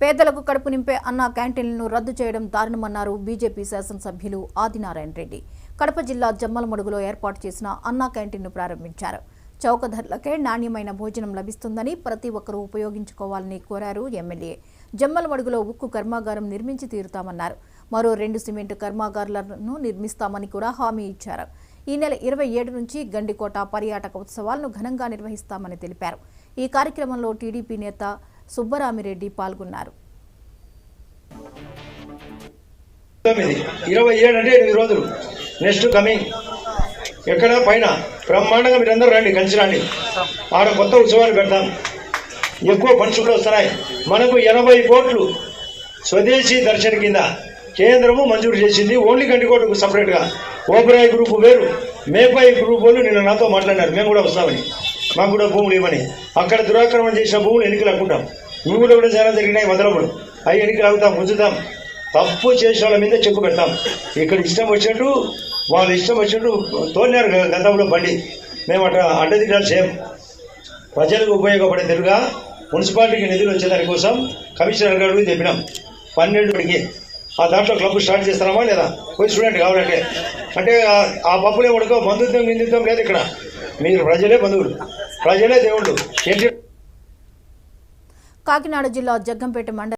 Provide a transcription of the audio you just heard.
పేదలకు కడుపు నింపే అన్నా క్యాంటీన్లను రద్దు చేయడం దారుణమన్నారు బీజేపీ శాసనసభ్యులు ఆదినారాయణ రెడ్డి. కడప జిల్లా జమ్మలమడుగులో ఏర్పాటు చేసిన అన్నా క్యాంటీన్ను ప్రారంభించారు. చౌక ధరలకే నాణ్యమైన భోజనం లభిస్తుందని ప్రతి ఒక్కరూ ఉపయోగించుకోవాలని కోరారు ఎమ్మెల్యే. జమ్మలమడుగులో ఉక్కు కర్మాగారం నిర్మించి తీరుతామన్నారు. మరో 2 సిమెంట్ కర్మాగారాలను నిర్మిస్తామని కూడా హామీ ఇచ్చారు. ఈ నెల 27 నుంచి గండికోట పర్యాటక ఉత్సవాలను ఘనంగా నిర్వహిస్తామని తెలిపారు. ఈ కార్యక్రమంలో టీడీపీ నేత సుబ్బరామిరెడ్డి పాల్గొన్నారు. 27 అంటే 8 రోజులు నెక్స్ట్ కమింగ్ ఎక్కడ పైన బ్రహ్మాండంగా మీరందరూ రండి, కలిసి రండి. ఆడ కొత్త ఉత్సవాలు పెడతాం. ఎక్కువ ఫండ్స్ కూడా వస్తున్నాయి. మనకు 80 కోట్లు స్వదేశీ దర్శన్ కింద కేంద్రము మంజూరు చేసింది. ఓన్లీ గండికోటకు సపరేట్గా. ఓబరాయ్ గ్రూప్ వేరు, మేపాయి గ్రూప్ వాళ్ళు నిన్న నాతో మాట్లాడినారు. మేము కూడా వస్తామని, మాకు కూడా భూములు ఇవ్వని. అక్కడ దురాక్రమణ చేసిన భూములు ఎన్నికలు అనుకుంటాం. మీ కూడా చాలా జరిగినాయి. మొదలప్పుడు అవి ఎన్నికలు అవుతాం, ఉంచుతాం. తప్పు చేసిన వాళ్ళ మీద చెక్కు పెడతాం. ఇక్కడ ఇష్టం వచ్చినట్టు వాళ్ళు ఇష్టం వచ్చినట్టు తోలినారు గతంలో బండి. మేము అడ్డదిడ్డాలు చేయం. ప్రజలకు ఉపయోగపడే తెలుగుగా మున్సిపాలిటీకి నిధులు వచ్చేదానికోసం కమిషనర్ గారు చెప్పినాం. 12కి ఆ దాంట్లో క్లబ్ స్టార్ట్ చేస్తున్నామా లేదా పోయి స్టూడెంట్ కావాలంటే. అంటే ఆ పప్పులే ఉడకో బంధుత్వం నిందిత్వం లేదు ఇక్కడ. మీరు ప్రజలే బంధువులు, ప్రజలే దేవుళ్ళు. కాకినాడ జిల్లా జగ్గంపేట మండలం